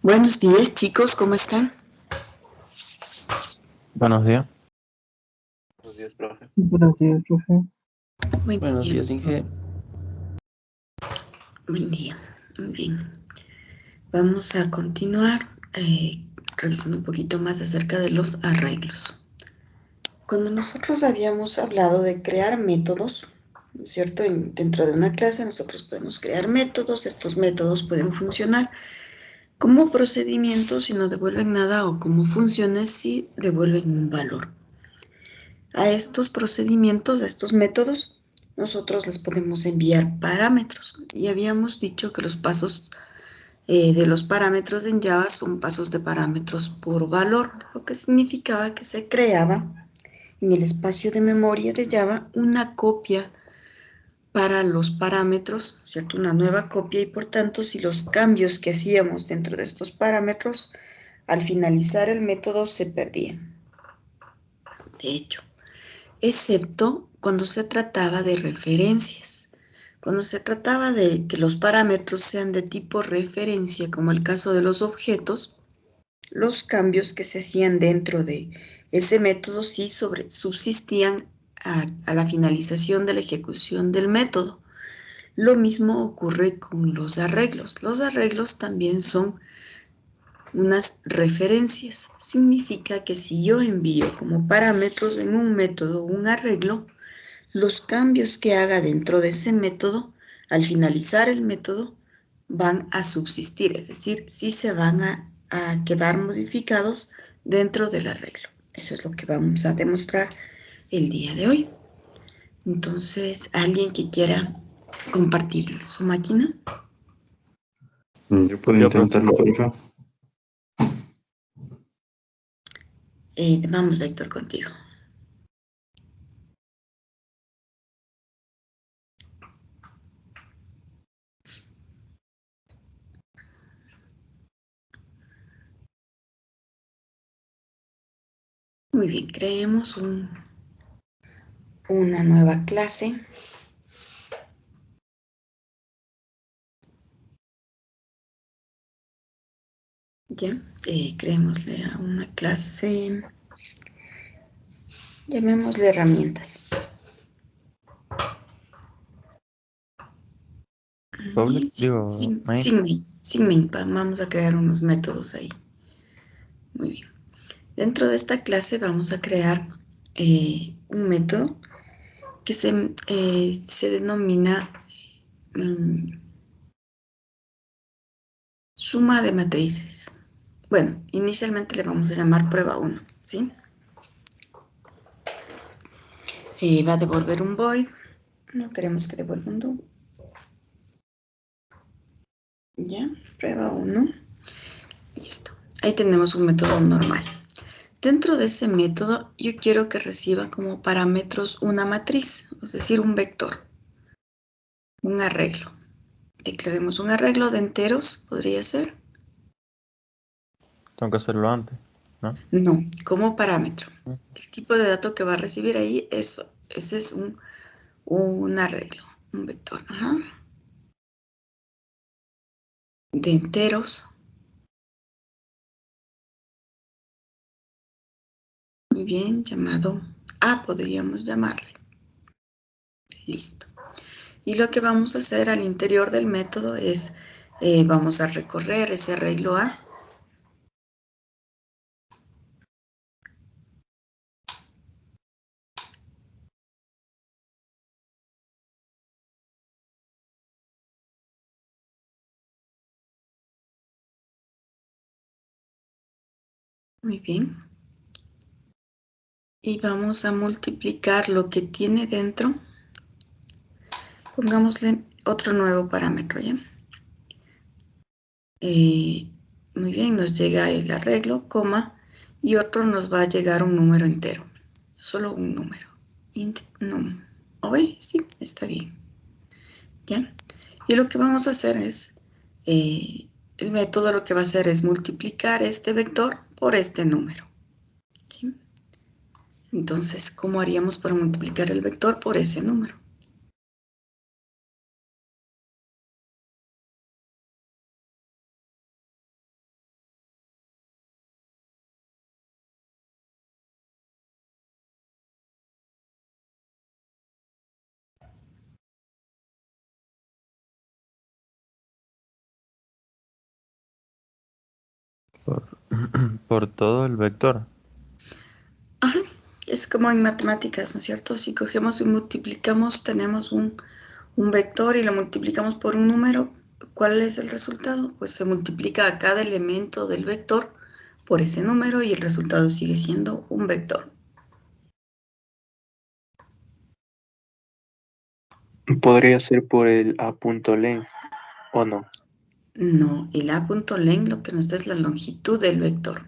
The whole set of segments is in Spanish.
Buenos días, chicos, ¿cómo están? Buenos días. Buenos días, profe. Buenos días, profe. Buenos día, días, Inge. Buen día, muy bien. Vamos a continuar revisando un poquito más acerca de los arreglos. Cuando nosotros habíamos hablado de crear métodos, ¿no es cierto? Dentro de una clase nosotros podemos crear métodos, estos métodos pueden funcionar como procedimientos si no devuelven nada o como funciones si devuelven un valor. A estos procedimientos, a estos métodos, nosotros les podemos enviar parámetros. Y habíamos dicho que los pasos de los parámetros en Java son pasos de parámetros por valor, lo que significaba que se creaba en el espacio de memoria de Java una copia para los parámetros, ¿cierto? Una nueva copia, y por tanto, si los cambios que hacíamos dentro de estos parámetros, al finalizar el método se perdían. De hecho, excepto cuando se trataba de referencias. Cuando se trataba de que los parámetros sean de tipo referencia, como el caso de los objetos, los cambios que se hacían dentro de ese método sí subsistían a la finalización de la ejecución del método. Lo mismo ocurre con los arreglos. Los arreglos también son unas referencias. Significa que si yo envío como parámetros en un método un arreglo, los cambios que haga dentro de ese método, al finalizar el método, van a subsistir, es decir, sí se van a quedar modificados dentro del arreglo. Eso es lo que vamos a demostrar el día de hoy. Entonces, ¿alguien que quiera compartir su máquina? Yo puedo intentarlo, profe. Vamos, Héctor, contigo. Muy bien, creemos una nueva clase. Ya, creémosle a una clase, llamémosle herramientas. Public, main. Sin main, vamos a crear unos métodos ahí. Muy bien. Dentro de esta clase vamos a crear un método que se denomina suma de matrices. Bueno, inicialmente le vamos a llamar prueba 1, ¿sí? Va a devolver un void. No queremos que devuelva un do. Ya, prueba 1. Listo. Ahí tenemos un método normal. Dentro de ese método, yo quiero que reciba como parámetros una matriz, es decir, un vector, un arreglo. Declaremos un arreglo de enteros, podría ser. Tengo que hacerlo antes, ¿no? No, como parámetro. El tipo de dato que va a recibir ahí, ese es un arreglo, un vector. Ajá. De enteros. Muy bien, llamado A, podríamos llamarle. Listo. Y lo que vamos a hacer al interior del método es, vamos a recorrer ese arreglo A. Muy bien. Y vamos a multiplicar lo que tiene dentro. Pongámosle otro nuevo parámetro, ¿ya? Muy bien, nos llega el arreglo, coma, y otro nos va a llegar un número entero. Solo un número. Int num. ¿Oye? Sí, está bien. ¿Ya? Y lo que vamos a hacer es, el método lo que va a hacer es multiplicar este vector por este número. ¿Sí? Entonces, ¿cómo haríamos para multiplicar el vector por ese número? Por todo el vector. Ajá, es como en matemáticas, ¿no es cierto? Si cogemos y multiplicamos, tenemos un vector y lo multiplicamos por un número, ¿cuál es el resultado? Pues se multiplica a cada elemento del vector por ese número y el resultado sigue siendo un vector. ¿Podría ser por el a.len o no? No, el a.len lo que nos da es la longitud del vector.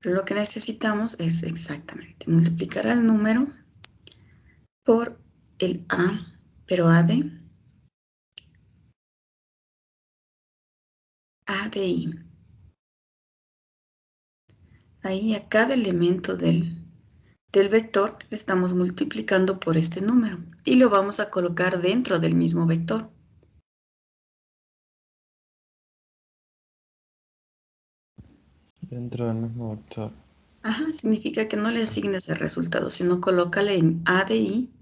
Pero lo que necesitamos es exactamente multiplicar al número por el a, pero a de i. Ahí a cada elemento del vector le estamos multiplicando por este número y lo vamos a colocar dentro del mismo vector. Dentro del mismo vector. Ajá, significa que no le asignes el resultado, sino colócale en a de i.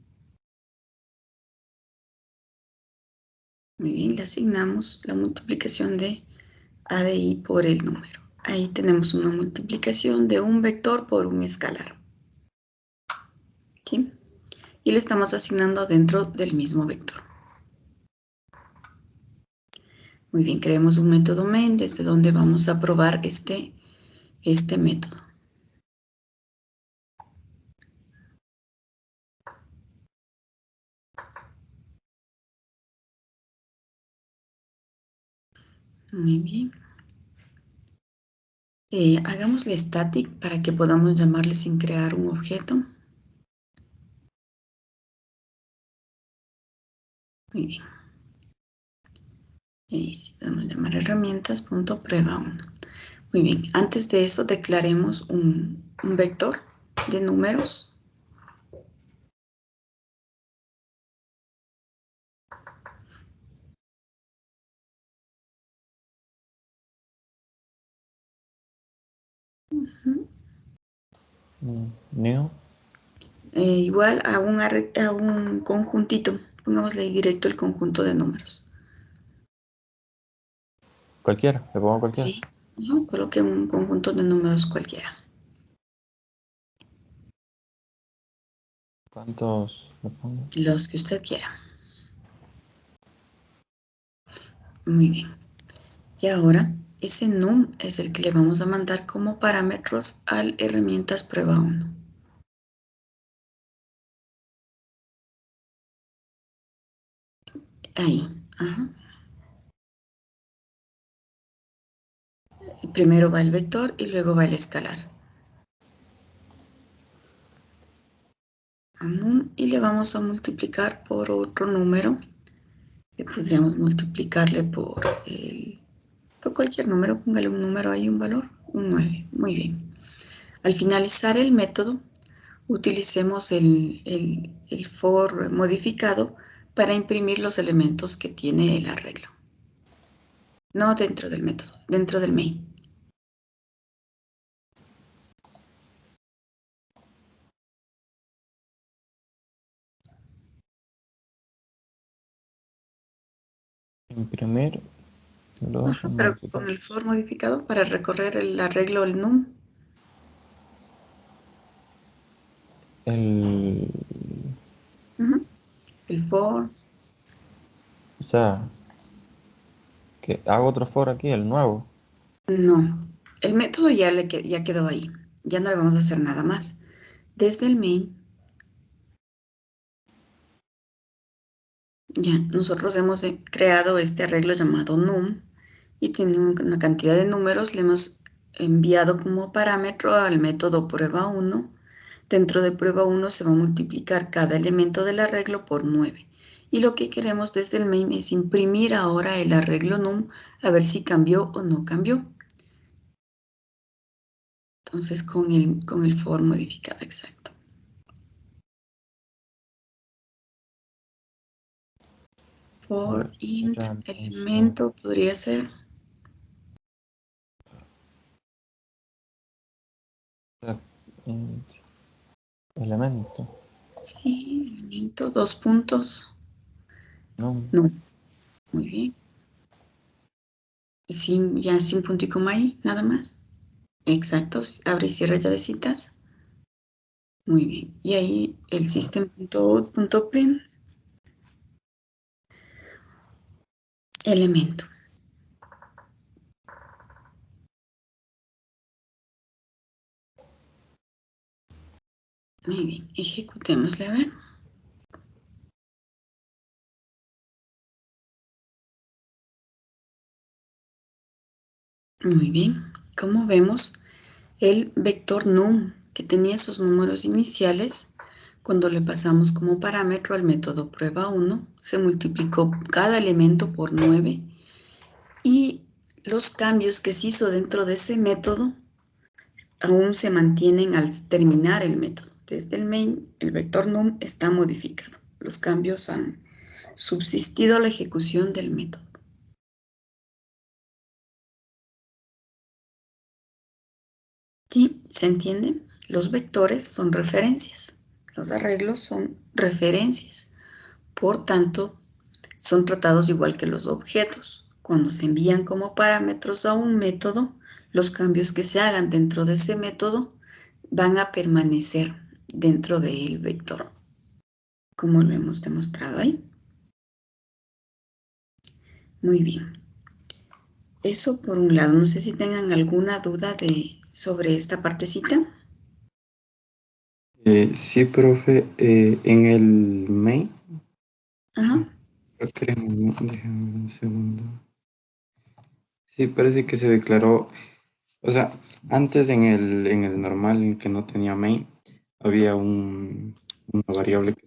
Muy bien, le asignamos la multiplicación de a de i por el número. Ahí tenemos una multiplicación de un vector por un escalar. ¿Sí? Y le estamos asignando dentro del mismo vector. Muy bien, creemos un método main desde donde vamos a probar este método. Muy bien. Hagámosle static para que podamos llamarle sin crear un objeto. Muy bien. Y si podemos llamar herramientas.prueba1. Muy bien. Antes de eso declaremos un vector de números. New. Igual a un conjuntito. Pongámosle ahí directo el conjunto de números. Cualquiera, le pongo cualquiera. Sí. Coloque un conjunto de números cualquiera. ¿Cuántos le pongo? Los que usted quiera. Muy bien. Y ahora, ese num es el que le vamos a mandar como parámetros al herramientas prueba 1. Ahí. Ajá. Primero va el vector y luego va el escalar. A num y le vamos a multiplicar por otro número. Podríamos multiplicarle por cualquier número. Póngale un número ahí, un valor. Un 9. Muy bien. Al finalizar el método, utilicemos el for modificado para imprimir los elementos que tiene el arreglo. No dentro del método, dentro del main. Imprimir los Pero con el for modificado para recorrer el arreglo, el num. El For. O sea, que hago otro for aquí, el nuevo. No, el método ya quedó ahí. Ya no le vamos a hacer nada más. Desde el main, ya nosotros hemos creado este arreglo llamado num y tiene una cantidad de números. Le hemos enviado como parámetro al método prueba 1. Dentro de prueba 1 se va a multiplicar cada elemento del arreglo por 9. Y lo que queremos desde el main es imprimir ahora el arreglo num a ver si cambió o no cambió. Entonces con el for modificado, exacto. For int elemento podría ser. Elemento. Sí, elemento, 2 puntos. No. No, muy bien. sin punto y coma ahí, nada más. Exacto, abre y cierra llavecitas. Muy bien. Y ahí el system.out.print, elemento. Muy bien, ejecutémosle a ver. Muy bien, como vemos, el vector num que tenía esos números iniciales, cuando le pasamos como parámetro al método prueba 1, se multiplicó cada elemento por 9 y los cambios que se hizo dentro de ese método aún se mantienen al terminar el método. Desde el main, el vector num está modificado. Los cambios han subsistido a la ejecución del método. ¿Sí? ¿Se entiende? Los vectores son referencias. Los arreglos son referencias. Por tanto, son tratados igual que los objetos. Cuando se envían como parámetros a un método, los cambios que se hagan dentro de ese método van a permanecer dentro del vector, como lo hemos demostrado ahí. Muy bien. Eso por un lado. No sé si tengan alguna duda sobre esta partecita. Sí, profe, en el main, Ajá. creo que era déjame ver un segundo. Sí, parece que se declaró, o sea, antes en el normal, en que no tenía main, había una variable que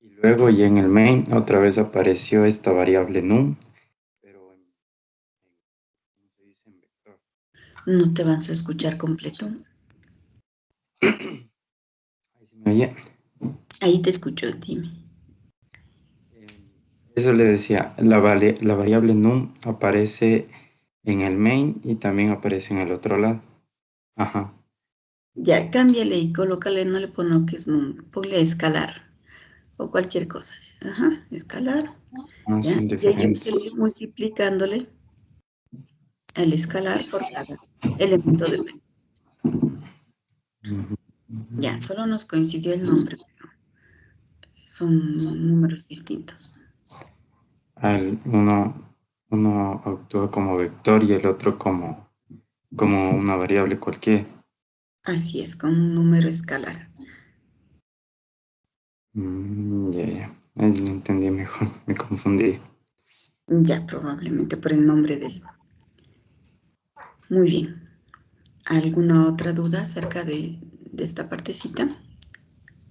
y luego ya en el main otra vez apareció esta variable num, pero ¿cómo se dice? En vector. No te vas a escuchar completo. Ahí se me oye. Ahí te escucho, dime. Eso le decía, la variable num aparece en el main y también aparece en el otro lado. Ajá. Ya, cámbiale y colócale, no le coloques num, ponle escalar o cualquier cosa. Ajá, escalar. Ah, Ya, son y ahí diferentes. úsele multiplicándole el escalar por cada elemento del vector. Ujú. Ya, solo nos coincidió el nombre, pero son números distintos. Uno actúa como vector y el otro como una variable cualquiera. Así es, con un número escalar. Ya. Ahí lo entendí mejor, me confundí. Ya, probablemente por el nombre del. Muy bien. ¿Alguna otra duda acerca de esta partecita?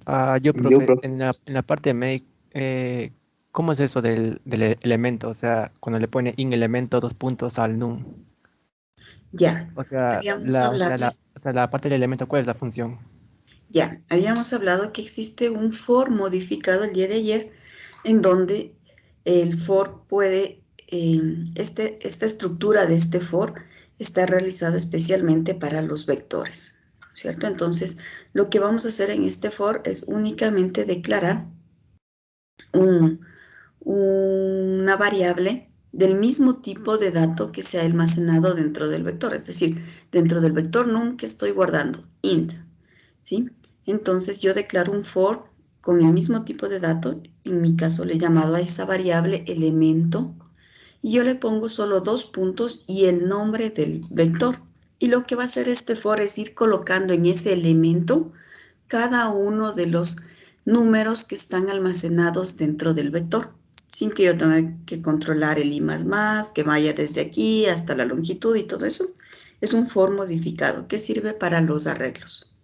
Yo, Yo, profe, profe. en la parte de make, ¿cómo es eso del elemento? O sea, cuando le pone in elemento dos puntos al num. Ya, O sea, habíamos hablado. la parte del elemento, ¿cuál es la función? Ya, habíamos hablado que existe un for modificado el día de ayer, en donde el for puede, esta estructura de este for está realizada especialmente para los vectores, ¿cierto? Entonces, lo que vamos a hacer en este for es únicamente declarar un, una variable del mismo tipo de dato que se ha almacenado dentro del vector, es decir, dentro del vector num que estoy guardando, int, ¿sí? Entonces yo declaro un for con el mismo tipo de dato, en mi caso le he llamado a esa variable elemento, y yo le pongo solo dos puntos y el nombre del vector. Y lo que va a hacer este for es ir colocando en ese elemento cada uno de los números que están almacenados dentro del vector, sin que yo tenga que controlar el i más, que vaya desde aquí hasta la longitud y todo eso. Es un for modificado que sirve para los arreglos,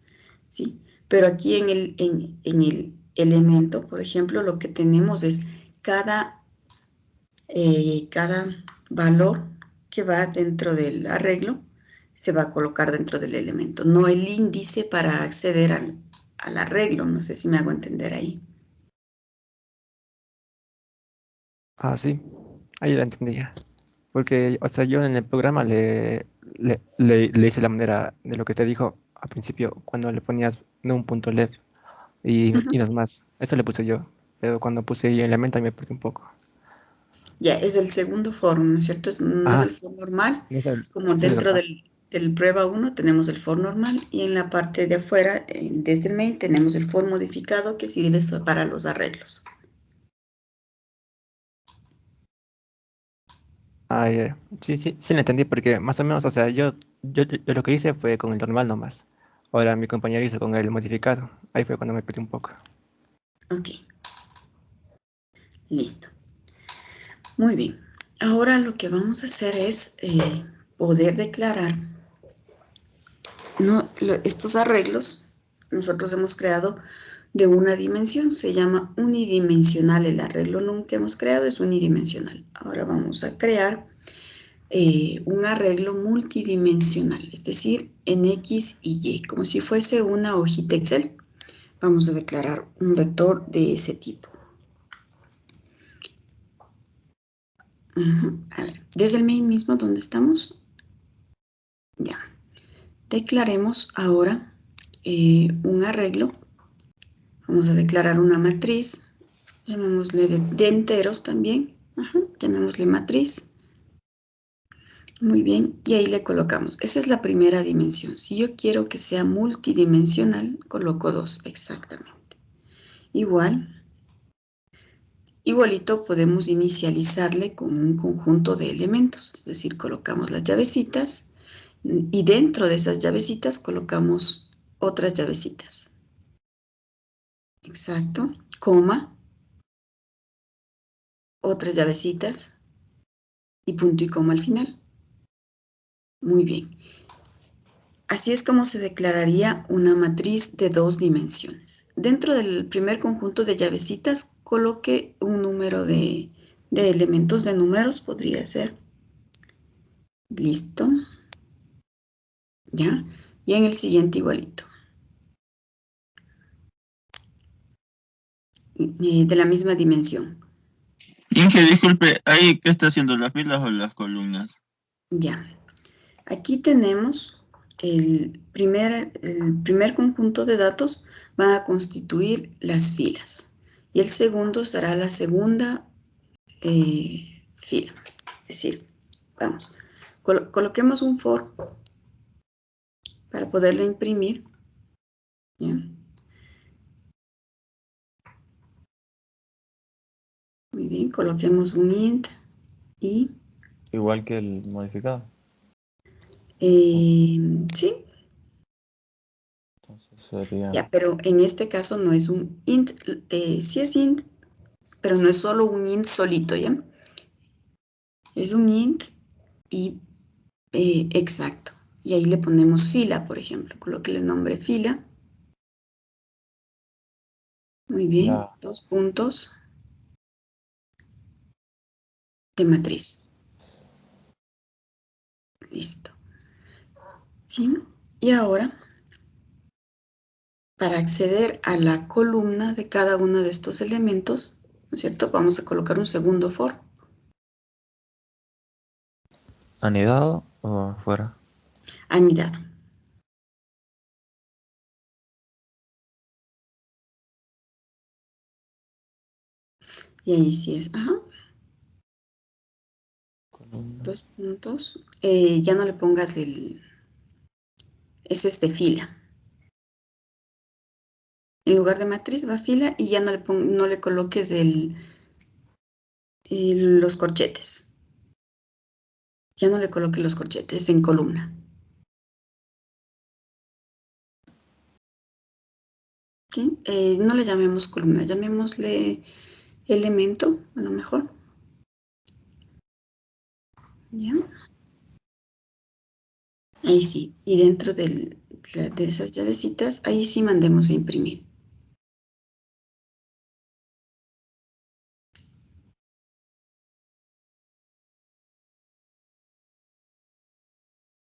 ¿sí? Pero aquí en el elemento, por ejemplo, lo que tenemos es cada valor que va dentro del arreglo se va a colocar dentro del elemento, no el índice para acceder al arreglo. No sé si me hago entender ahí. Ah, sí, ahí la entendía. Porque, o sea, yo en el programa le hice la manera de lo que te dijo al principio, cuando le ponías num.left y Ujú. no es más. Eso le puse yo. Pero cuando puse ahí elemento ahí me perdí un poco. Ya, es el segundo for, ¿no es cierto? No es Ah, el for normal, no es el, como es el dentro normal. del prueba 1 tenemos el for normal y en la parte de afuera, desde el main, tenemos el for modificado que sirve para los arreglos. Ah, ya. Sí, sí, sí lo entendí porque más o menos, o sea, yo lo que hice fue con el normal nomás. Ahora mi compañero hizo con el modificado. Ahí fue cuando me perdí un poco. Ok, listo. Muy bien. Ahora lo que vamos a hacer es poder declarar estos arreglos. Nosotros hemos creado de una dimensión, se llama unidimensional. El arreglo que hemos creado es unidimensional. Ahora vamos a crear un arreglo multidimensional, es decir, en X y Y, como si fuese una hojita Excel. Vamos a declarar un vector de ese tipo. A ver, desde el main mismo donde estamos, ya. Declaremos ahora un arreglo. Vamos a declarar una matriz. Llamémosle de enteros también. Llamémosle matriz. Muy bien, y ahí le colocamos. Esa es la primera dimensión. Si yo quiero que sea multidimensional, coloco 2, exactamente. Igualito podemos inicializarle con un conjunto de elementos, es decir, colocamos las llavecitas y dentro de esas llavecitas colocamos otras llavecitas. Exacto, coma, otras llavecitas y punto y coma al final. Muy bien. Así es como se declararía una matriz de 2 dimensiones. Dentro del primer conjunto de llavecitas, coloque un número de elementos de números, podría ser. Listo. ¿Ya? Y en el siguiente igualito. De la misma dimensión. Inge, disculpe, ¿ahí qué está haciendo, las filas o las columnas? Ya. Aquí tenemos el primer conjunto de datos van a constituir las filas. Y el segundo será la segunda fila. Es decir, vamos, coloquemos un for para poderle imprimir. ¿Ya? Muy bien, coloquemos un int y Igual que el modificado. sí, Entonces sería ya, pero en este caso no es un int, sí es int, pero no es solo un int solito, ¿ya? Es un int y exacto. Y ahí le ponemos fila, por ejemplo. Coloque el nombre fila. Muy bien. la 2 puntos de matriz. Listo. ¿Sí? Y ahora, para acceder a la columna de cada uno de estos elementos, ¿no es cierto? Vamos a colocar un segundo for. anidado o fuera. Anidado. Y ahí sí es, Columna. 2 puntos. Ya no le pongas ese es de fila. En lugar de matriz va fila y ya no le coloques los corchetes. Ya no le coloques los corchetes en columna. ¿Sí? No le llamemos columna, llamémosle elemento, a lo mejor. ¿Ya? Ahí sí. Y dentro de esas llavecitas, ahí sí mandemos a imprimir.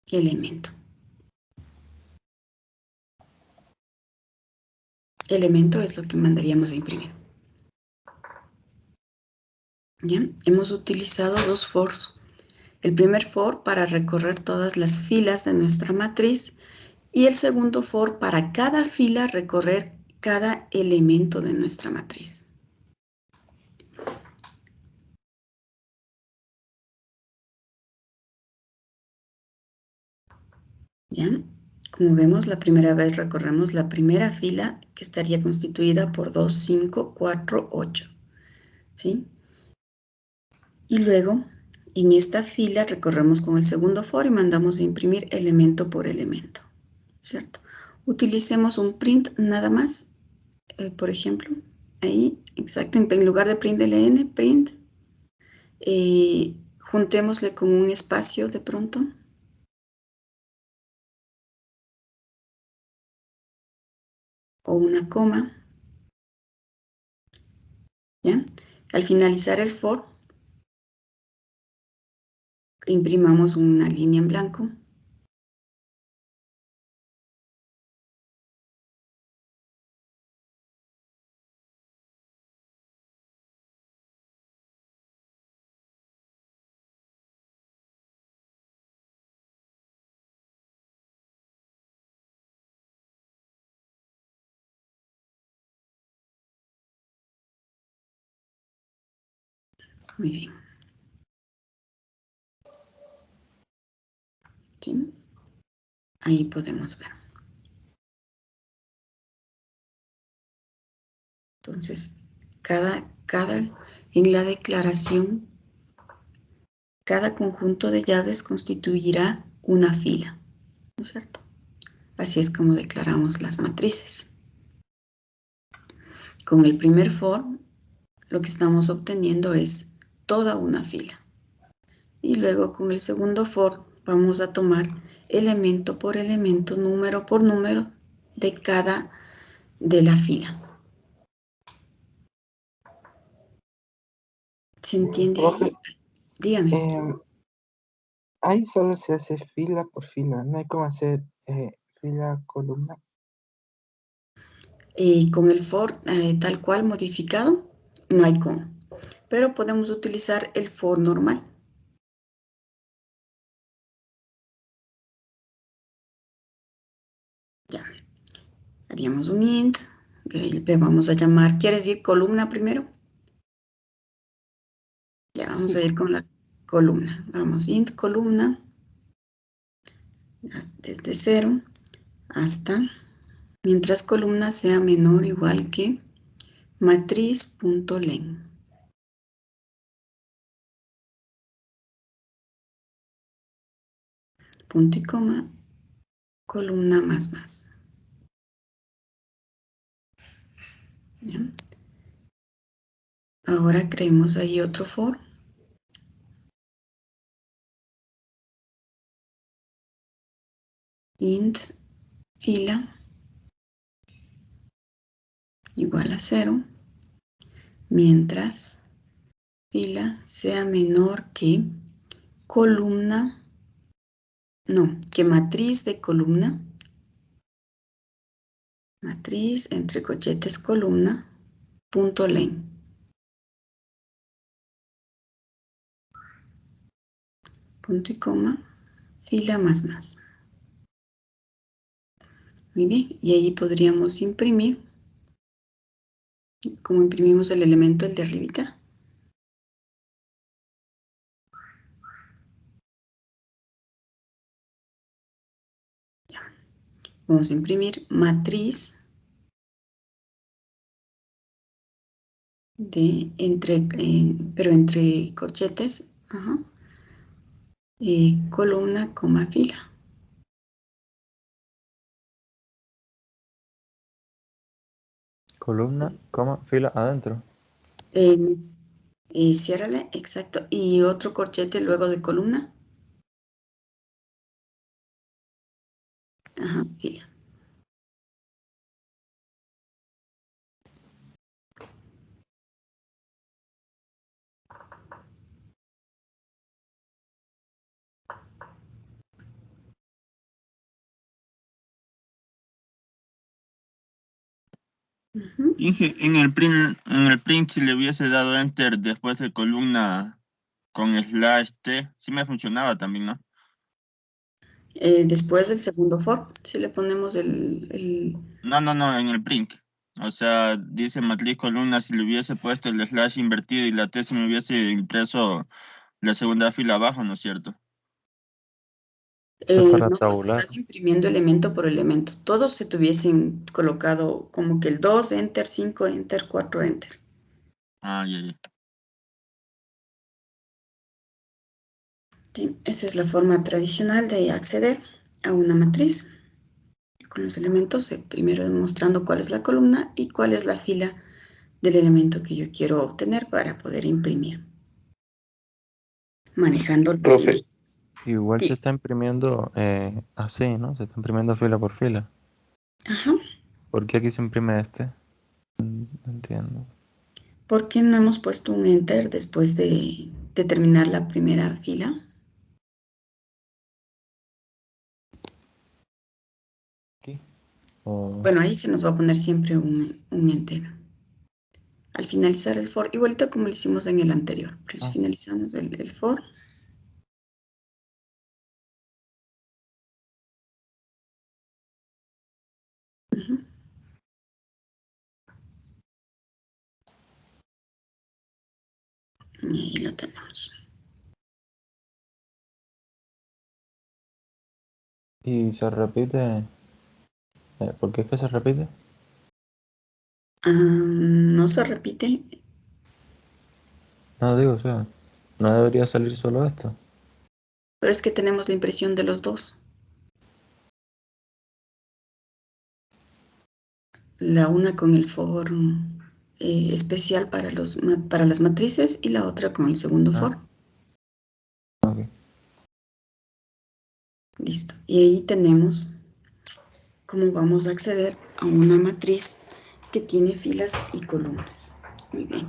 Elemento. Elemento es lo que mandaríamos a imprimir. ¿Ya? Hemos utilizado 2 fors. El primer for para recorrer todas las filas de nuestra matriz y el segundo for para cada fila recorrer cada elemento de nuestra matriz. ¿Ya? Como vemos, la primera vez recorremos la primera fila que estaría constituida por 2, 5, 4, 8. ¿Sí? Y luego, en esta fila recorremos con el segundo for y mandamos a imprimir elemento por elemento. ¿Cierto? Utilicemos un print nada más. Por ejemplo, ahí, exacto, en lugar de print ln, print. Juntémosle con un espacio de pronto. O una coma. ¿Ya? Al finalizar el for, imprimamos una línea en blanco. Muy bien. ¿Sí? Ahí podemos ver. Entonces, en la declaración, cada conjunto de llaves constituirá una fila, ¿no es cierto? Así es como declaramos las matrices. Con el primer for, lo que estamos obteniendo es toda una fila. Y luego con el segundo for, vamos a tomar elemento por elemento, número por número de cada de la fila. ¿Se entiende Profe, ahí? Dígame. ahí solo se hace fila por fila, no hay como hacer fila, columna. Con el for tal cual modificado, no hay cómo. Pero podemos utilizar el for normal. Ya. Haríamos un int. Le vamos a llamar, ¿quieres ir columna primero? Ya, vamos a ir con la columna. Vamos, int columna. Desde 0 hasta, mientras columna sea menor o igual que matriz.len. Punto y coma, columna más. ¿Ya? Ahora creemos ahí otro for. Int fila igual a 0, mientras fila sea menor que columna, no, que matriz de columna, matriz entre corchetes columna, punto len. Punto y coma, fila más. Muy bien, y ahí podríamos imprimir, como imprimimos el elemento, el de arribita. Ya. Vamos a imprimir matriz de pero entre corchetes, columna, coma, fila. Columna, coma, fila adentro. Ciérrale, exacto. Y otro corchete luego de columna. Ajá, fila. Ujú. Inge, en el print, si le hubiese dado enter después de columna con slash t, sí me funcionaba también, ¿no? Después del segundo for, si le ponemos No, en el print. O sea, dice matriz columna, si le hubiese puesto el slash invertido y la t se me hubiese impreso la segunda fila abajo, ¿no es cierto? Eso es para No, cuando tabular. estás imprimiendo elemento por elemento, todos se tuviesen colocado como que el 2, enter, 5, enter, 4, enter. Ah, ya, ya. Sí, esa es la forma tradicional de acceder a una matriz. Con los elementos, primero mostrando cuál es la columna y cuál es la fila del elemento que yo quiero obtener para poder imprimir. Manejando los Profe. índices. Igual se Sí. está imprimiendo así, ¿no? Se está imprimiendo fila por fila. Ajá. ¿Por qué aquí se imprime este? No entiendo. ¿Por qué no hemos puesto un enter después de terminar la primera fila? ¿Aquí? O... Bueno, ahí se nos va a poner siempre un enter. Al finalizar el for, igualito como lo hicimos en el anterior. Pues Ah. finalizamos el for. Ujú. Y ahí lo tenemos. Y se repite. ¿Por qué es que se repite? No se repite. No digo, o sea, no debería salir solo esto. Pero es que tenemos la impresión de los dos. La una con el for especial para las matrices y la otra con el segundo for. Ok. Listo. Y ahí tenemos cómo vamos a acceder a una matriz que tiene filas y columnas. Muy bien.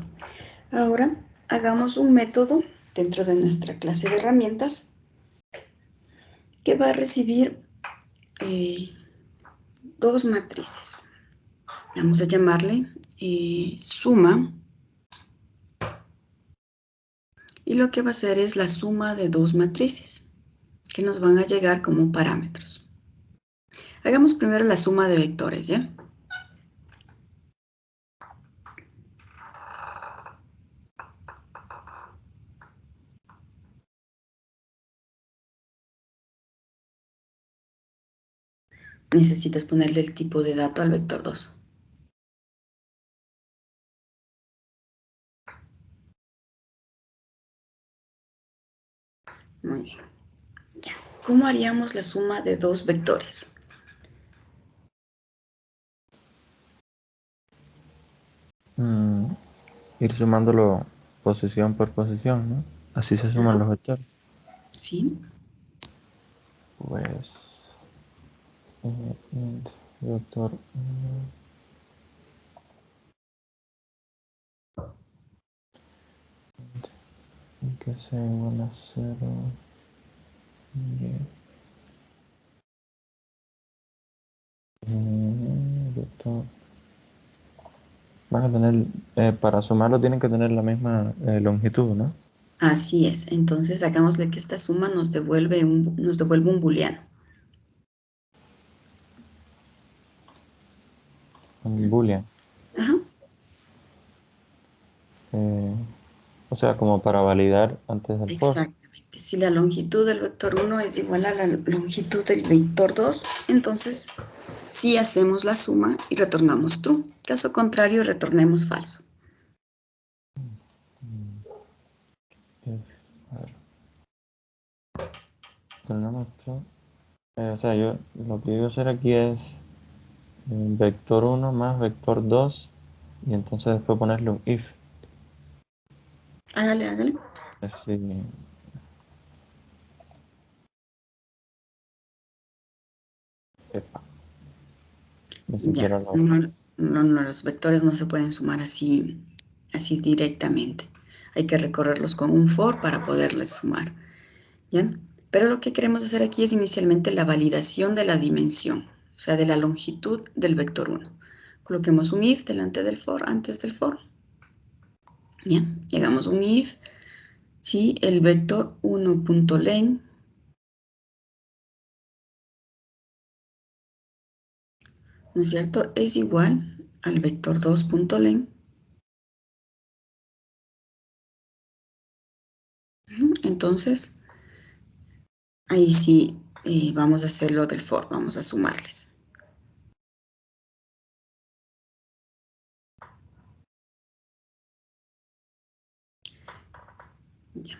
Ahora hagamos un método dentro de nuestra clase de herramientas que va a recibir dos matrices. Vamos a llamarle suma. Y lo que va a hacer es la suma de dos matrices que nos van a llegar como parámetros. Hagamos primero la suma de vectores, ¿ya? Necesitas ponerle el tipo de dato al vector 2. Muy bien. Ya. ¿Cómo haríamos la suma de dos vectores? Ir sumándolo posición por posición, ¿no? Así se suman Ajá. los vectores. Sí. Pues. Int vector 1. Que sea igual a 0. Vector. Van a tener, para sumarlo tienen que tener la misma longitud, ¿no? Así es. Entonces hagámosle que esta suma nos devuelve un booleano. Un boolean. Ajá. O sea, como para validar antes del for. Exactamente. Si la longitud del vector 1 es igual a la longitud del vector 2, entonces sí hacemos la suma y retornamos true. Caso contrario, retornemos falso. A ver. Tenemos true. O sea, lo que voy a hacer aquí es vector 1 más vector 2 y entonces después ponerle un if. Hágale, hágale. Así. Epa, ni siquiera Ya, lo. no, los vectores no se pueden sumar así directamente. Hay que recorrerlos con un for para poderles sumar. ¿Ya? Pero lo que queremos hacer aquí es inicialmente la validación de la dimensión, o sea, de la longitud del vector 1. Coloquemos un if delante del for, antes del for. ¿Ya? Llegamos a un if, si el vector 1.len ¿no es cierto? Es igual al vector 2.len. Entonces, ahí sí vamos a hacerlo del for, vamos a sumarles. Ya.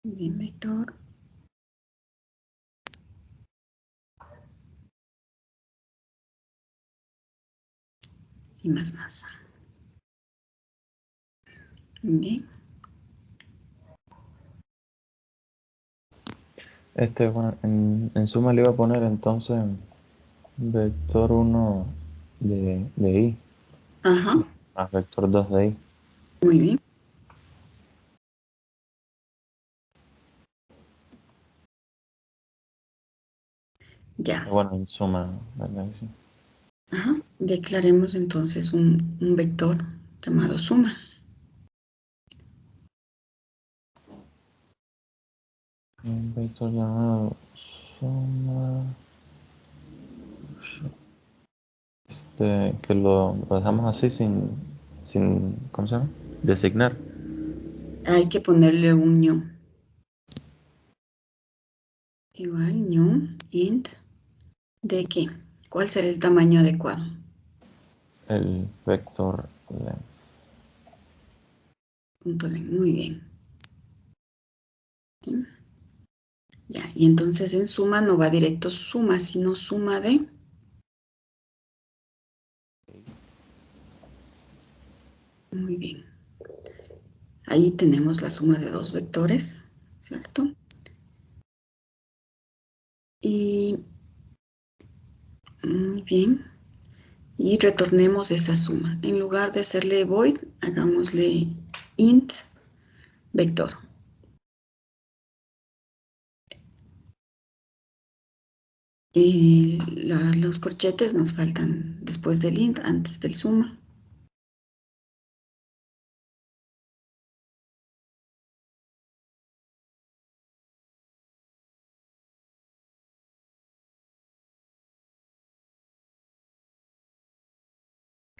Bien, vector. Y más. Bien. Bueno, en suma le iba a poner entonces vector 1 de i Ajá, más vector 2 de i. muy bien. Ya. Bueno, en suma, ¿verdad que sí? Ajá. Declaremos entonces un vector llamado suma. Un vector llamado suma. Que lo dejamos así sin, ¿cómo se llama? Designar. Hay que ponerle un new. Igual new int de qué. ¿Cuál será el tamaño adecuado? El vector length. Punto length. Muy bien. ¿Sí? Ya, y entonces en suma no va directo suma, sino suma de... Muy bien. Ahí tenemos la suma de dos vectores, ¿cierto? Y muy bien. Y retornemos esa suma. En lugar de hacerle void, hagámosle int vector. Y los corchetes nos faltan después del int, antes del suma.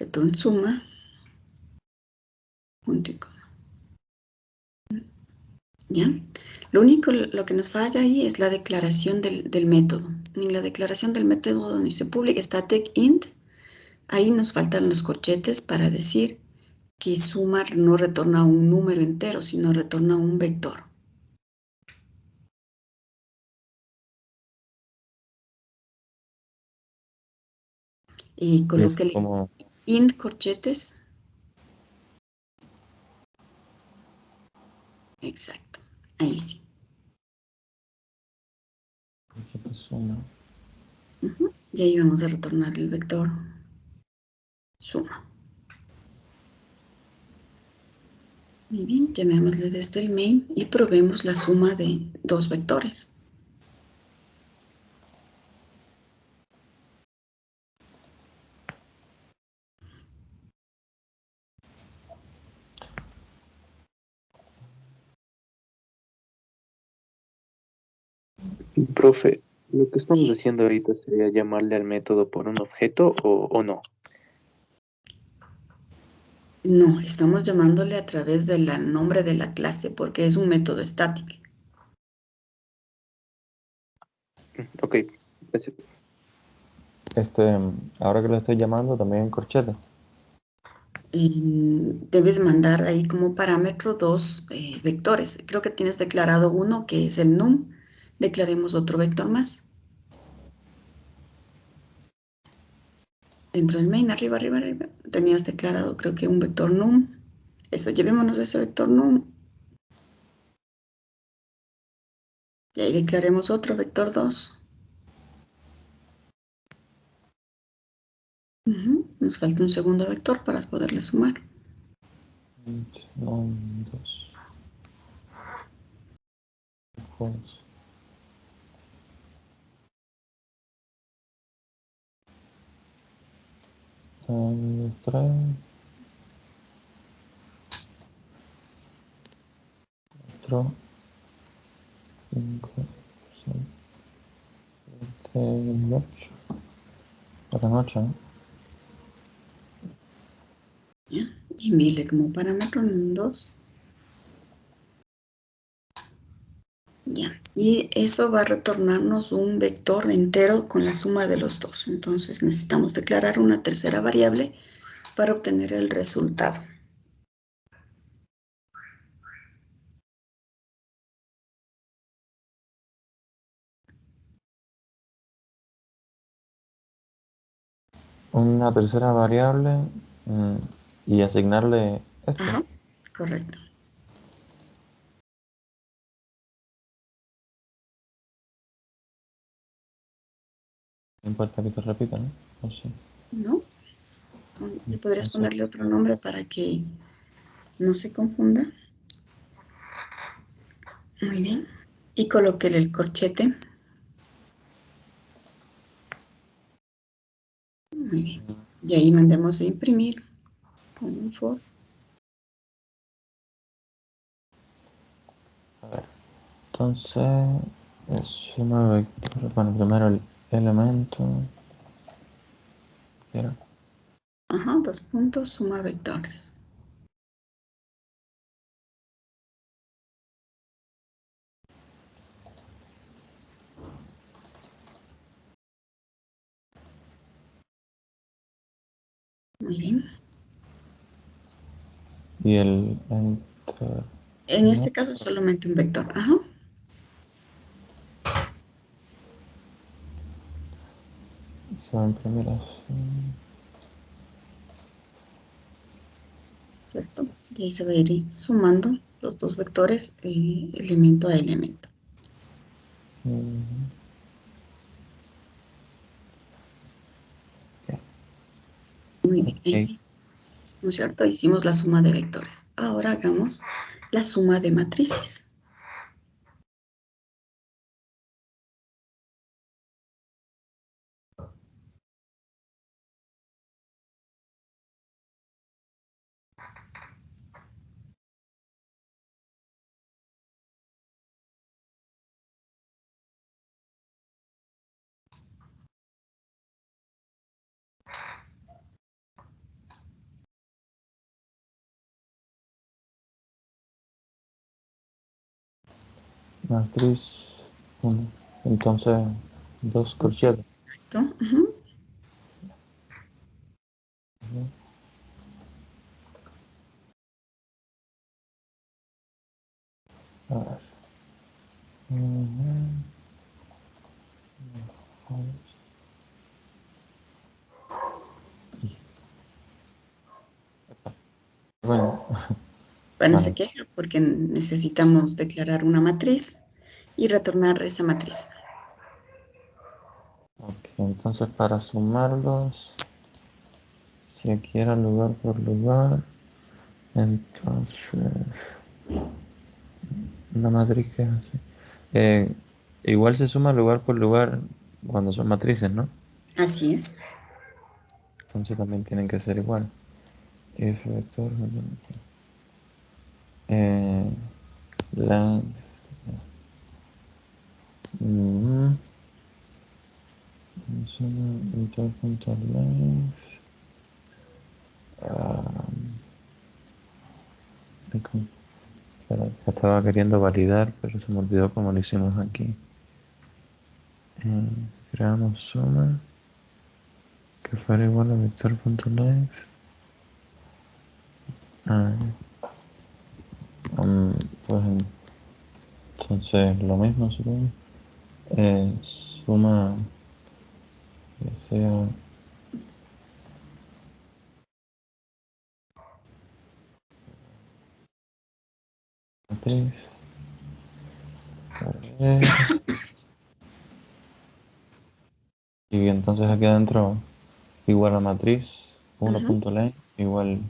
Return suma, punto y coma. ¿Ya? Lo que nos falla ahí es la declaración del método. En la declaración del método donde dice public static int, ahí nos faltan los corchetes para decir que suma no retorna un número entero, sino retorna un vector. Y Y es colóquele como, int corchetes. Exacto. Ahí sí. suma. Y ahí vamos a retornar el vector suma. Muy bien, llamémosle desde el main y probemos la suma de dos vectores. Profe, lo que estamos Sí. haciendo ahorita sería llamarle al método por un objeto o no. No, estamos llamándole a través del nombre de la clase porque es un método estático. Ok, gracias. Ahora que lo estoy llamando, también en corchete. Debes mandar ahí como parámetro dos vectores. Creo que tienes declarado uno que es el num. Declaremos otro vector más. Dentro del main, arriba. Tenías declarado creo que un vector num. Eso, llevémonos ese vector num. Y ahí declaremos otro vector 2. Nos falta un segundo vector para poderle sumar. No, dos. False. Tres. 4, 5, 6, 7, 8. Para 8, ¿no? imprimirle como parámetro en 2. Ya, y eso va a retornarnos un vector entero con la suma de los dos. Entonces necesitamos declarar una tercera variable para obtener el resultado. Una tercera variable y asignarle esto. Ajá, correcto. No importa que te repita, ¿no? O sí. ¿No? ¿Y podrías Entonces, ponerle otro nombre para que no se confunda? Muy bien. Y colóquele el corchete. Muy bien. Y ahí mandemos a imprimir con un for. a ver. Entonces, es suma vector. Bueno, primero el elemento. ¿Qué era? Ajá, 2 puntos, suma vectores. Muy bien. Y el enter. En este caso es solamente un vector. Ajá. Se va a imprimir así. ¿Cierto? Y ahí se va a ir sumando los dos vectores, elemento a elemento. Muy bien. Ok. ¿No es cierto? Hicimos la suma de vectores. Ahora hagamos la suma de matrices. Matriz 1. Entonces, dos corchetes. Exacto. Ajá. A ver. Bueno, Bueno, se vale. queja porque necesitamos declarar una matriz y retornar esa matriz. Ok, entonces para sumarlos, si aquí era lugar por lugar, entonces una matriz que es así. Igual se suma lugar por lugar cuando son matrices, ¿no? Así es. Entonces también tienen que ser igual. F vector, length, inter.length, espera, estaba queriendo validar, pero se me olvidó cómo lo hicimos aquí. Creamos suma que fuera igual a vector.length. Pues entonces lo mismo supongo. Suma que sea matriz. Y entonces aquí adentro igual a matriz Ajá. 1.length igual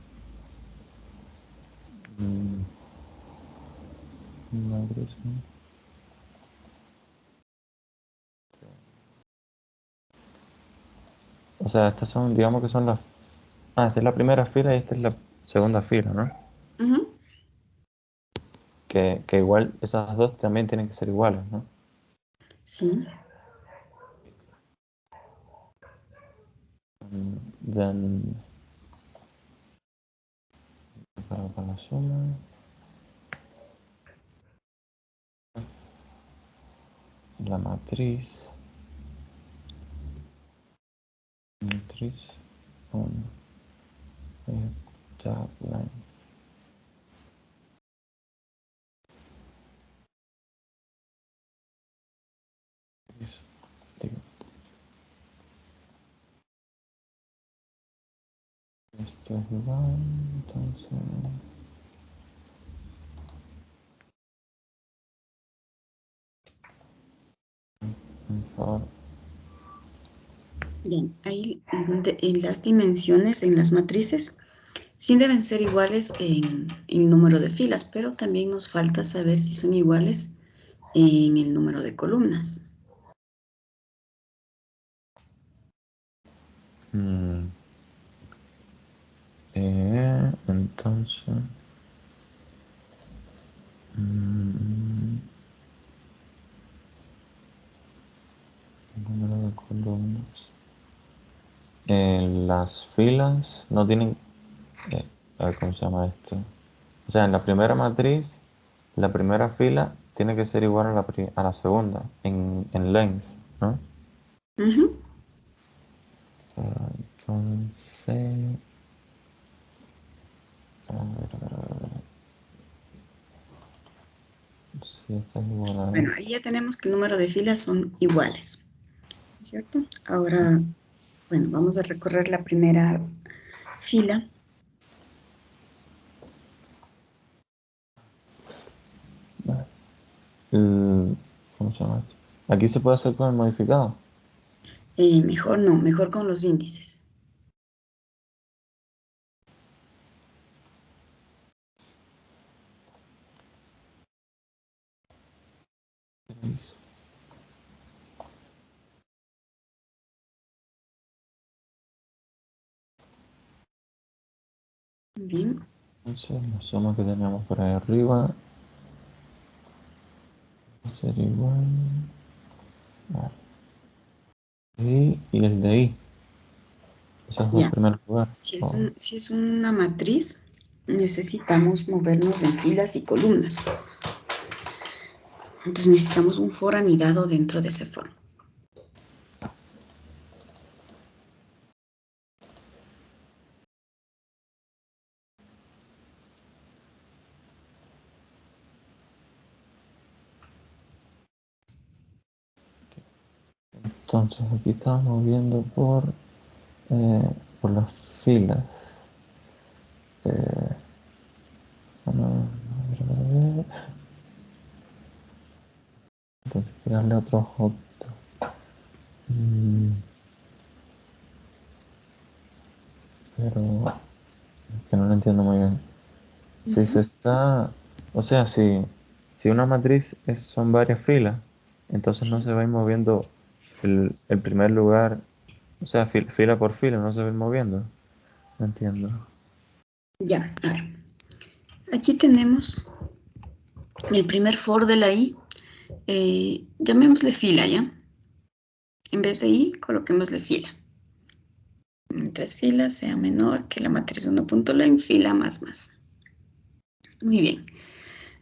matriz, ¿no? O sea, estas son, digamos que son las... esta es la primera fila y esta es la segunda fila, ¿no? Ajá. Que igual esas dos también tienen que ser iguales, ¿no? Sí. Then Para la suma. La matriz 1 tab line. Esto es igual, entonces por favor. Bien, ahí en las dimensiones, en las matrices, sí deben ser iguales en número de filas, pero también nos falta saber si son iguales en el número de columnas. Entonces número de columnas. Las filas no tienen, a ver, ¿cómo se llama esto? O sea, en la primera matriz, la primera fila tiene que ser igual a la segunda en length, ¿no? Ujú. Entonces, a ver. Si esta es igual a Bueno, ahí ya tenemos que el número de filas son iguales, ¿cierto? Ahora, bueno, vamos a recorrer la primera fila. ¿Cómo se llama esto? Aquí se puede hacer con el modificado. Mejor no, mejor con los índices. Bien. Entonces, la suma que tenemos por ahí arriba va a ser igual. Y el de ahí. Esos dos Ya. primeros lugares. Si es una matriz, necesitamos movernos en filas y columnas. Entonces necesitamos un for anidado dentro de ese for. Entonces aquí estamos viendo por las filas. A ver. Entonces crearle otro objeto. Pero es que no lo entiendo muy bien. Si se está, o sea, si una matriz son varias filas, entonces no se va a ir moviendo el primer lugar, o sea, fila por fila, no se va a ir moviendo. No entiendo. Ya, a ver. Aquí tenemos el primer for de la i. Llamémosle fila, ¿ya? En vez de i, coloquémosle fila. En 3 filas sea menor que la matriz 1.len, fila más. Muy bien.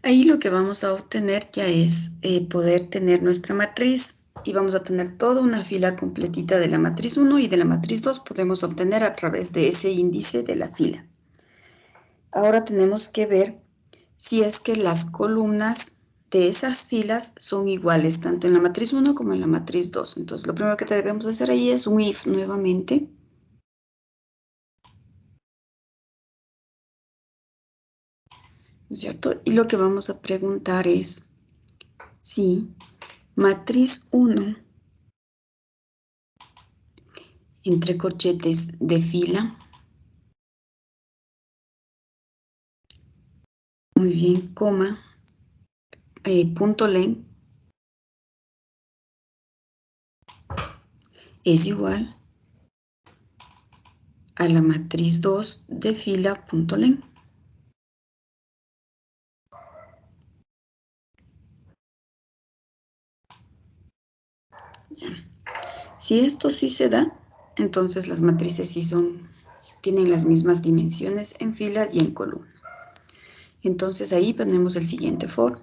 Ahí lo que vamos a obtener ya es poder tener nuestra matriz y vamos a tener toda una fila completita de la matriz 1 y de la matriz 2 podemos obtener a través de ese índice de la fila. Ahora tenemos que ver si es que las columnas de esas filas son iguales tanto en la matriz 1 como en la matriz 2. Entonces lo primero que debemos hacer ahí es un if nuevamente. ¿Cierto? Y lo que vamos a preguntar es si matriz 1 entre corchetes de fila, muy bien, coma, punto len, es igual a la matriz 2 de fila punto len. Ya. Si esto sí se da, entonces las matrices sí tienen las mismas dimensiones en filas y en columna. Entonces ahí ponemos el siguiente for.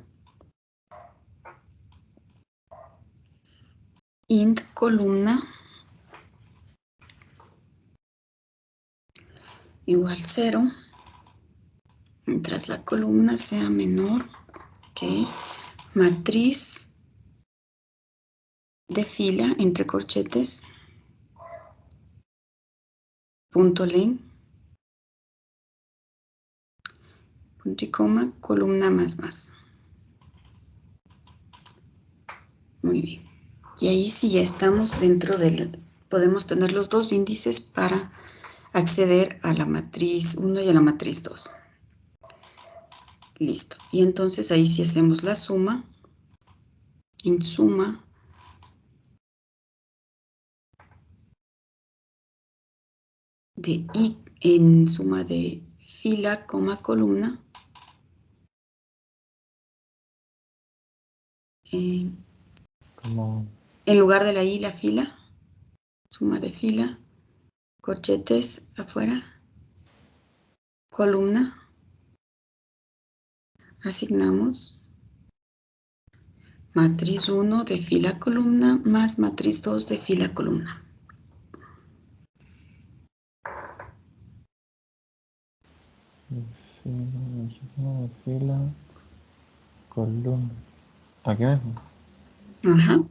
Int columna igual 0, mientras la columna sea menor que matriz de fila entre corchetes, punto len, punto y coma, columna más. Muy bien. Y ahí sí ya estamos dentro del... Podemos tener los dos índices para acceder a la matriz 1 y a la matriz 2. Listo. Y entonces ahí sí hacemos la suma. En suma de I, en suma de fila, coma, columna. Como En lugar de la I, la fila. Suma de fila. Corchetes afuera. Columna. Asignamos matriz 1 de fila columna más matriz 2 de fila columna. fila, columna. Aquí mismo. Ajá.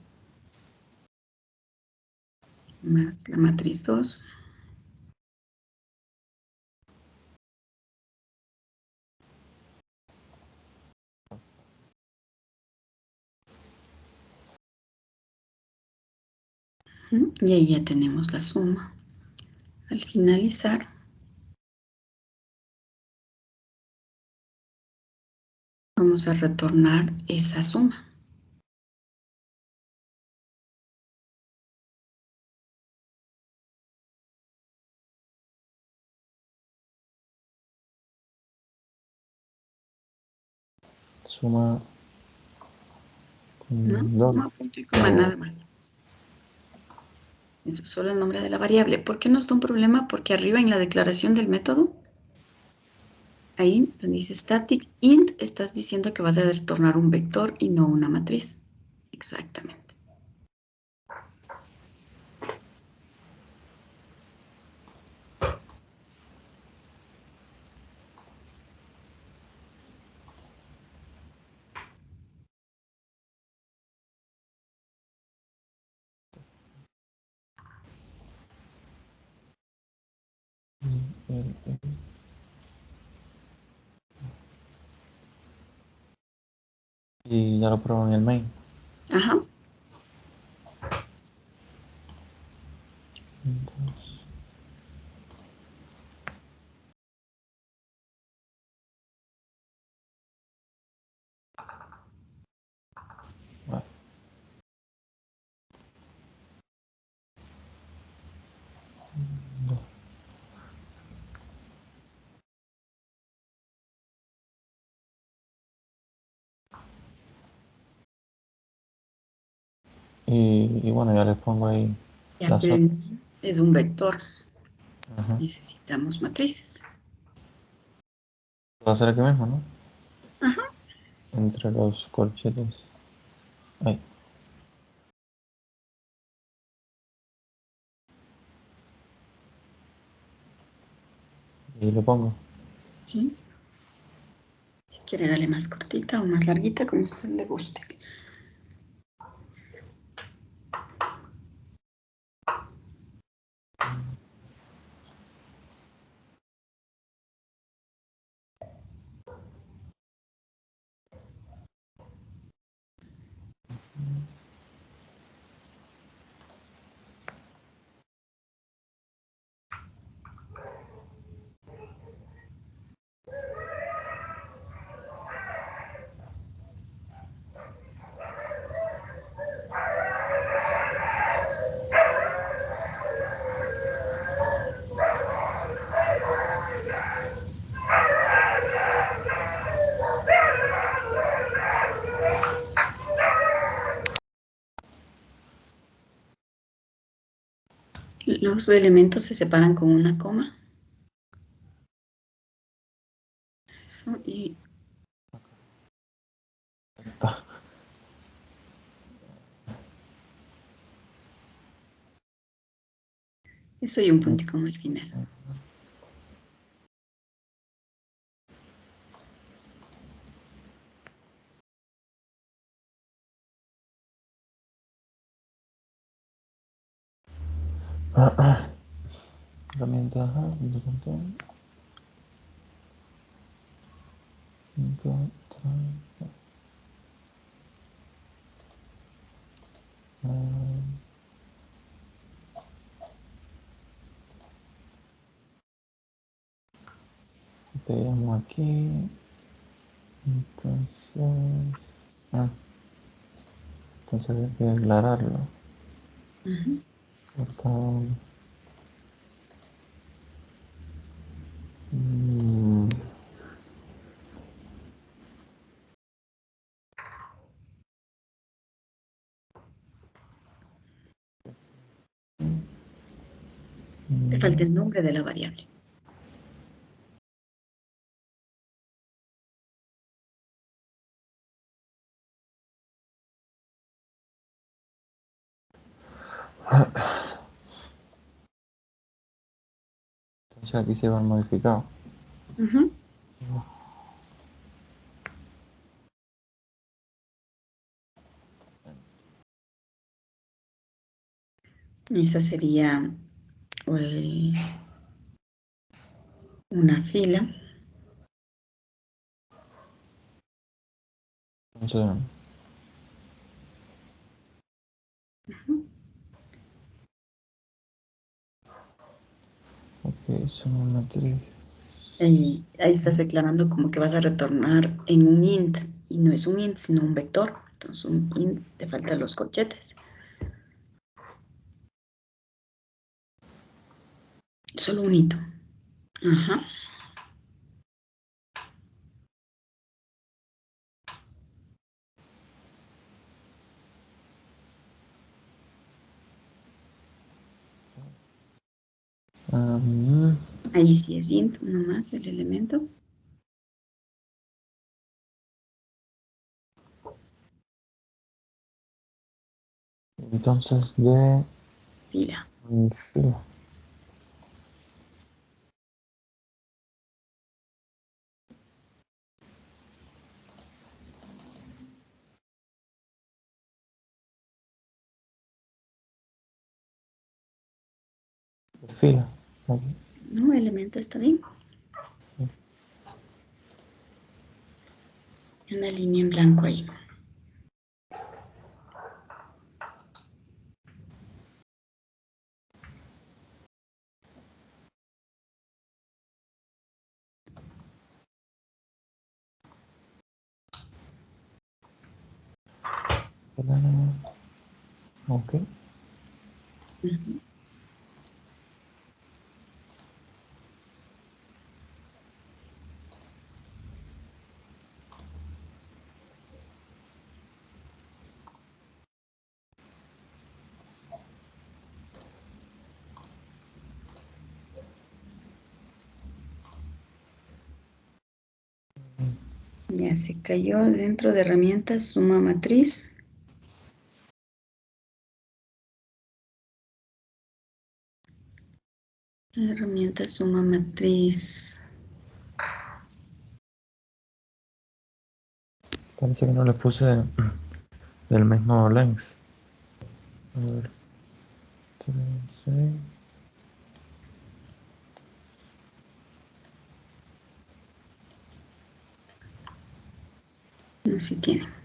Más la matriz 2. Y ahí ya tenemos la suma. Al finalizar, vamos a retornar esa suma. Suma ¿No? dos. Suma, punto y coma, nada más. Eso es solo el nombre de la variable. ¿Por qué nos da un problema? Porque arriba en la declaración del método, ahí donde dice static int, estás diciendo que vas a retornar un vector y no una matriz. Exactamente. Y ya lo pruebo en el main. Ajá. Entonces, vale. Y bueno, ya les pongo ahí Ya, la pero zona. es un vector. Ajá. Necesitamos matrices. Va a ser aquí mismo, ¿no? Ajá. Entre los corchetes. Ahí. Y lo pongo. Sí. Si quiere darle más cortita o más larguita, como a usted le guste. Los elementos se separan con una coma. Eso, y Eso y un puntico al final. Herramienta, te llamo aquí. Entonces, entonces hay que aclararlo. Acá, Te falta el nombre de la variable. entonces aquí se van modificados. Y esa sería una fila. Entonces, ok, es una matriz. Ahí estás declarando como que vas a retornar en un int. Y no es un int, sino un vector. Entonces un int te faltan los corchetes. Solo un hito. Ajá. Ahí sí es int nomás el elemento. Entonces de Fila. fila. Fila. Aquí. No, elemento está bien. Una línea en blanco ahí. Ok. Ya se cayó dentro de herramientas, suma matriz. Herramienta suma matriz. Parece que no le puse del mismo length. A ver. 3, 6. No sé si tiene.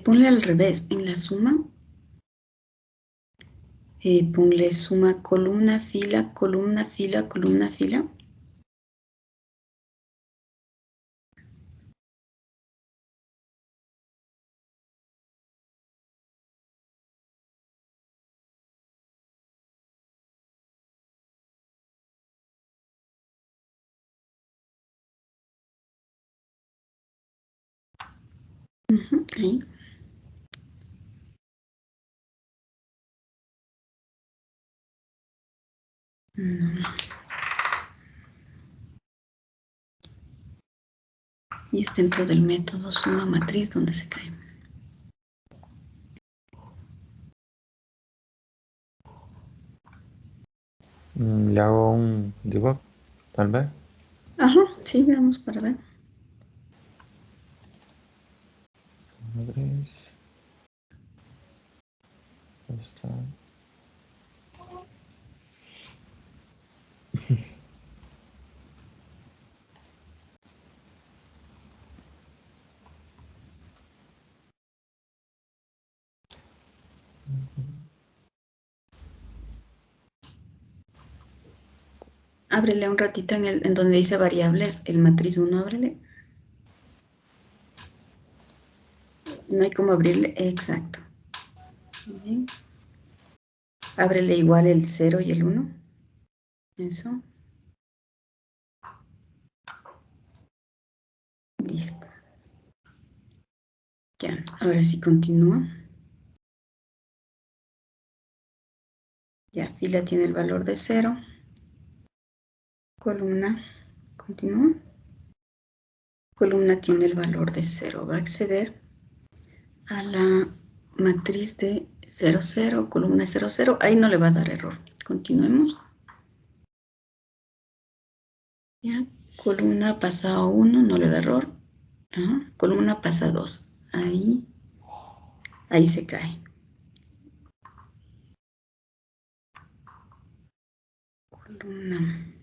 Ponle al revés. En la suma, ponle suma columna, fila, columna, fila, columna, fila. Ahí. No. Y es dentro del método suma matriz donde se cae. Le hago un debug, tal vez. Ajá, sí, veamos para ver. Matriz. Está. Ábrele un ratito en donde dice variables, el matriz 1, ábrele. No hay como abrirle, exacto. Bien. Ábrele igual el 0 y el 1. Eso. Listo. Ya, ahora sí continúa. Ya, fila tiene el valor de 0. Columna, continúa. Columna tiene el valor de 0. Va a acceder a la matriz de 0, 0, columna 0, 0. Ahí no le va a dar error. Continuemos. Ya, columna pasa a 1, no le da error. Ajá. Columna pasa a 2. Ahí se cae. Columna.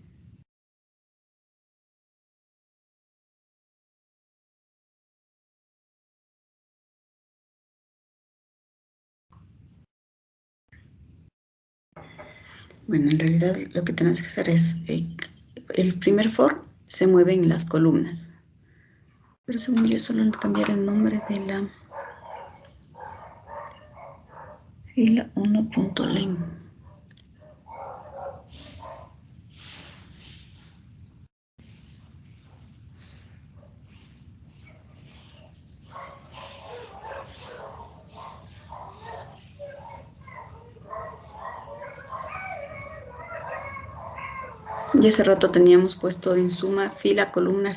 Bueno, en realidad lo que tenemos que hacer es, el primer for se mueve en las columnas. Pero según yo solo cambiar el nombre de la fila 1.len. Y hace rato teníamos puesto en suma fila, columna,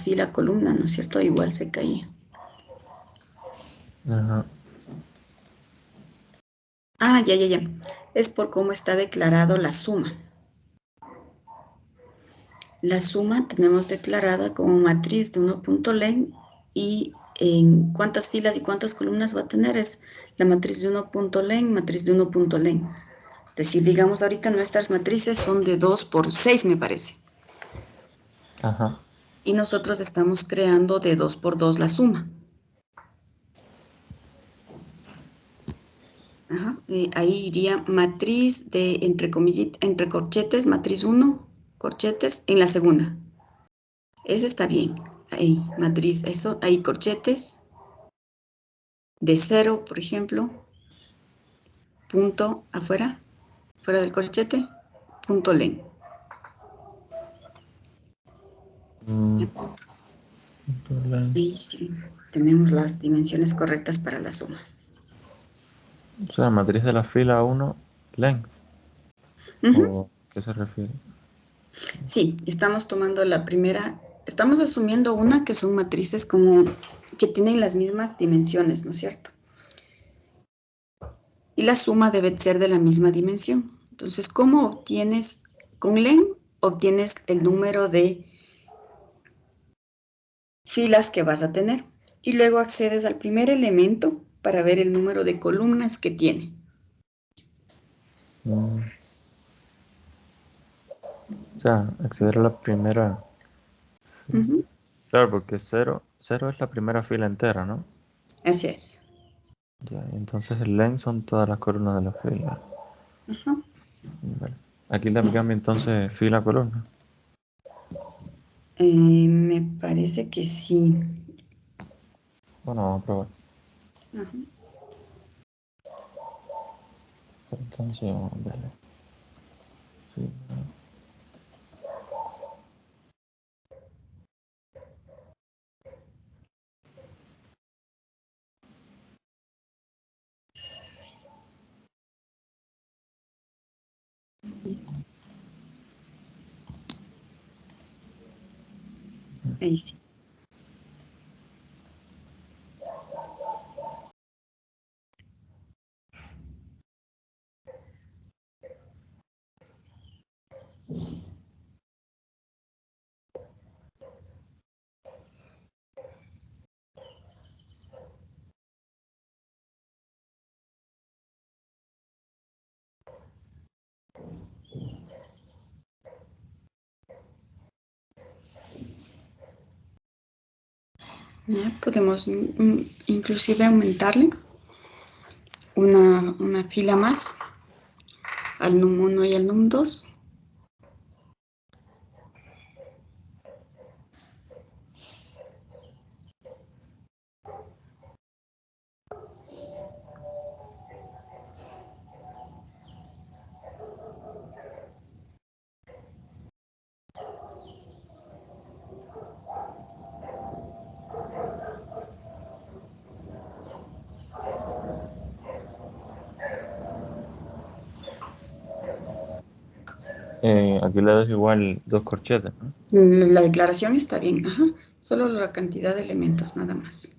¿no es cierto? Igual se caía. Ajá. Ah, ya. Es por cómo está declarado la suma. La suma tenemos declarada como matriz de 1.len y en cuántas filas y cuántas columnas va a tener es la matriz de 1.len, matriz de 1.len. Es decir, digamos ahorita nuestras matrices son de 2 por 6 me parece. Ajá. Y nosotros estamos creando de 2 por 2 la suma. Ajá. Ahí iría matriz de entre corchetes, matriz 1, corchetes, en la segunda. Ese está bien. Ahí, matriz, eso, ahí corchetes, de 0, por ejemplo, punto afuera, fuera del corchete, punto len. Ahí sí, tenemos las dimensiones correctas para la suma. O sea, matriz de la fila 1, length. ¿O qué se refiere? Sí, estamos tomando la primera, estamos asumiendo una que son matrices como que tienen las mismas dimensiones, ¿no es cierto? Y la suma debe ser de la misma dimensión. Entonces, ¿cómo obtienes? Con len obtienes el número de filas que vas a tener y luego accedes al primer elemento para ver el número de columnas que tiene. O sea, acceder a la primera. Claro, porque 0 es la primera fila entera, ¿no? Así es. Ya, y entonces el length son todas las columnas de la fila. Ajá. Vale. Aquí le cambio entonces fila columna. Me parece que sí. Bueno, vamos a probar. Ajá. Entonces vamos a verle. Fila. Ahí sí. Ya podemos inclusive aumentarle una fila más al num 1 y al num 2. Aquí le das igual 2 corchetes, ¿no? La declaración está bien, ajá. Solo la cantidad de elementos, nada más.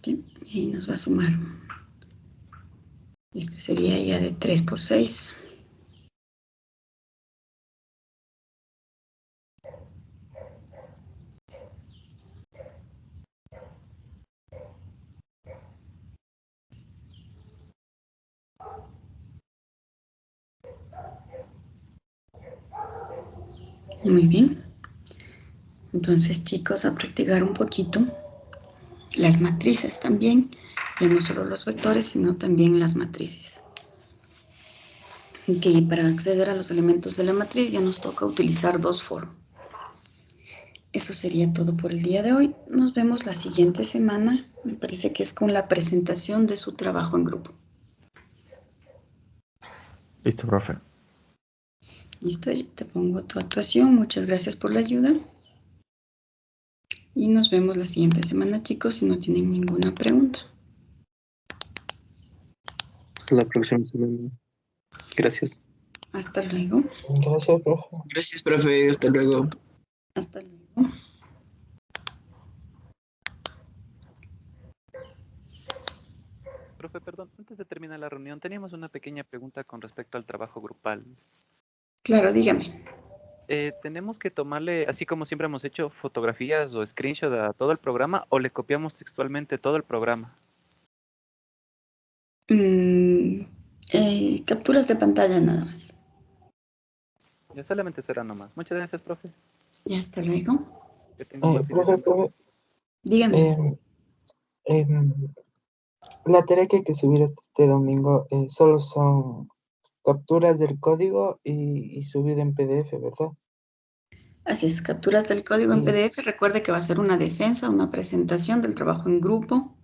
¿Sí? Y nos va a sumar. Este sería ya de 3 por 6. Muy bien. Entonces, chicos, a practicar un poquito las matrices también. Ya no solo los vectores, sino también las matrices. Que para acceder a los elementos de la matriz ya nos toca utilizar 2 for. Eso sería todo por el día de hoy. Nos vemos la siguiente semana. Me parece que es con la presentación de su trabajo en grupo. Listo, profe. Listo, yo te pongo tu actuación. Muchas gracias por la ayuda. Y nos vemos la siguiente semana, chicos, si no tienen ninguna pregunta. La próxima semana. Gracias. Hasta luego. Gracias, profe. Gracias, profe. Hasta luego. Hasta luego. Profe, perdón, antes de terminar la reunión, teníamos una pequeña pregunta con respecto al trabajo grupal. Claro, dígame. ¿Tenemos que tomarle, así como siempre hemos hecho, fotografías o screenshot a todo el programa o le copiamos textualmente todo el programa? Capturas de pantalla nada más. Ya solamente será nomás. Muchas gracias, profe. Y hasta luego. Que tenga un buen fin de semana. Profe, Dígame. la tarea que hay que subir este domingo solo son capturas del código y subir en PDF, ¿verdad? Así es, capturas del código en PDF. Recuerde que va a ser una defensa, una presentación del trabajo en grupo.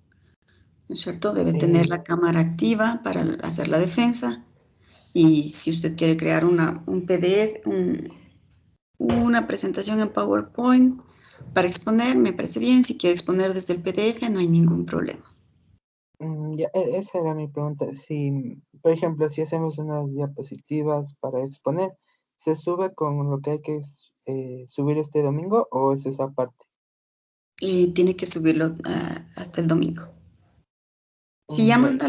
¿No es cierto? Debe tener la cámara activa para hacer la defensa. Y si usted quiere crear un PDF, una presentación en PowerPoint para exponer, me parece bien. Si quiere exponer desde el PDF, no hay ningún problema. Ya, esa era mi pregunta. Si, por ejemplo, si hacemos unas diapositivas para exponer, ¿se sube con lo que hay que subir este domingo o es esa parte? Tiene que subirlo hasta el domingo. Si ya Ya, manda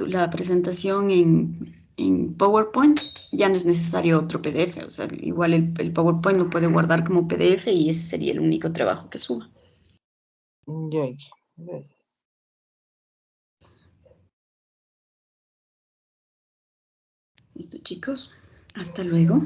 la presentación en PowerPoint, ya no es necesario otro PDF. O sea, igual el PowerPoint lo puede guardar como PDF y ese sería el único trabajo que suba. ya, gracias. Listo, chicos. Hasta luego.